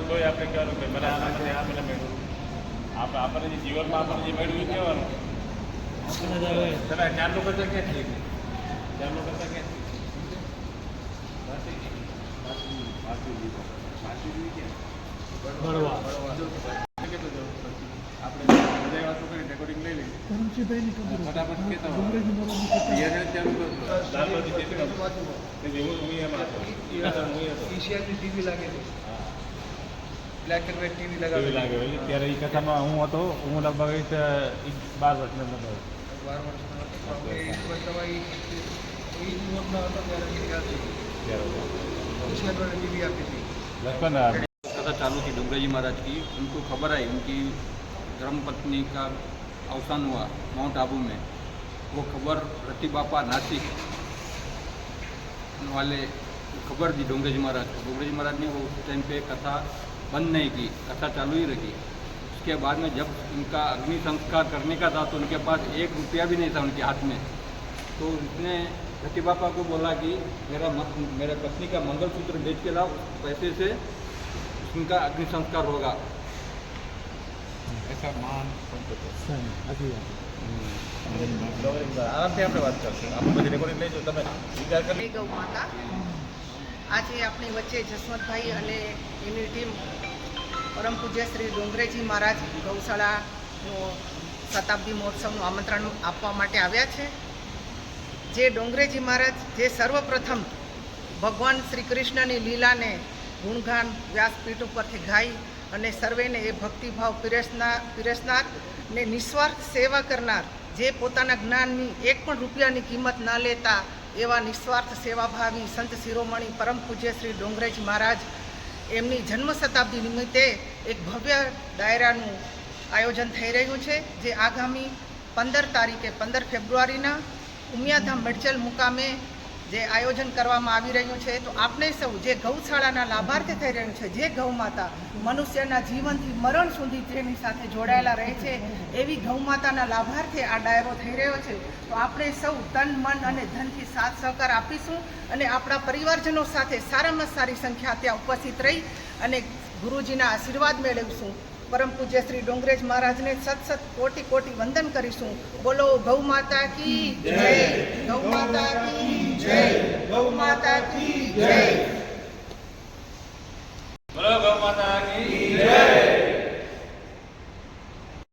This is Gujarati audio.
તોય આપણે કહેવાનું કે મને આનાથી આ મને મેળવ્યું. આપણને જે જીવનમાં આપણને જે મેળવ્યું એ કહેવાનું. ચાર લોકો કરતા ક્યાં થઈ ગયું? ચાર લોકો કરતા ક્યાં થઈ રેકોર્ડિંગ લઈ લઈએ ફટાફટ કહેતા હું ટીવી લાગે છે, બ્લેક એન્ડ વ્હાઇટ ટીવી લાગે ત્યારે એ કથામાં હું હતો. હું લગભગ 12 વર્ષનો હતો. 12 વર્ષના टीवी आती थी. कथा चालू थी डोंगरे जी महाराज की. उनको खबर आई उनकी धर्मपत्नी का अवसान हुआ माउंट आबू में. वो खबर रति बापा नासिक वाले खबर दी डोंगरे जी महाराज को. डोंगरे जी महाराज ने वो उस टाइम पे कथा बंद नहीं की, कथा चालू ही रखी. उसके बाद में जब उनका अग्नि संस्कार करने का था तो उनके पास 1 रुपया भी नहीं था उनके हाथ में. तो उसने रति बापा को बोला कि मेरे पत्नी का मंगलसूत्र बेच के लाओ, पैसे से उनका अग्नि संस्कार होगा. ऐसा मान આરામથી આપણે વાત કરશું. આપણે બધી રેકોર્ડિંગ લઈશું. તમે વિચાર કરી ગૌ માતા આજે આપણી વચ્ચે જસવંતભાઈ અને એની ટીમ પરમ પૂજ્ય શ્રી ડોંગરેજી મહારાજ ગૌશાળાનો શતાબ્દી મહોત્સવનું આમંત્રણ આપવા માટે આવ્યા છે. જે ડોંગરેજી મહારાજ જે સર્વપ્રથમ ભગવાન શ્રી કૃષ્ણની લીલાને ગુણગાન વ્યાસપીઠ ઉપરથી ગાઈ અને સર્વેને એ ભક્તિભાવ પીરસનાર ને નિસ્વાર્થ સેવા કરનાર, જે પોતાના જ્ઞાનની 1 પણ રૂપિયાની કિંમત ન લેતા એવા નિસ્વાર્થ સેવાભાવી સંત શિરોમણી પરમ પૂજ્ય શ્રી ડોંગરેજી મહારાજ એમની જન્મ શતાબ્દી નિમિત્તે એક ભવ્ય ડાયરાનું આયોજન થઈ રહ્યું છે, જે આગામી 15 તારીખે 15 ફેબ્રુઆરીના ઉમિયાધામ મેડચલ મુકામે જે આયોજન કરવામાં આવી રહ્યું છે. તો આપણે સૌ જે ગૌશાળાના લાભાર્થી થઈ રહ્યું છે, જે ગૌમાતા મનુષ્યના જીવનથી મરણ સુધી તેની સાથે જોડાયેલા રહે છે, એવી ગૌમાતાના લાભાર્થે આ ડાયરો થઈ રહ્યો છે. તો આપણે સૌ તન મન અને ધનથી સાથ સહકાર આપીશું અને આપણા પરિવારજનો સાથે સારામાં સારી સંખ્યા ત્યાં ઉપસ્થિત રહી અને ગુરુજીના આશીર્વાદ મેળવીશું. પરમ પૂજ્ય શ્રી ડોંગરેજ મહારાજને સત કોટી કોટી વંદન કરીશું. બોલો ગૌ માતા કી જય, ગૌ માતા કી જય, ગૌ માતા કી જય.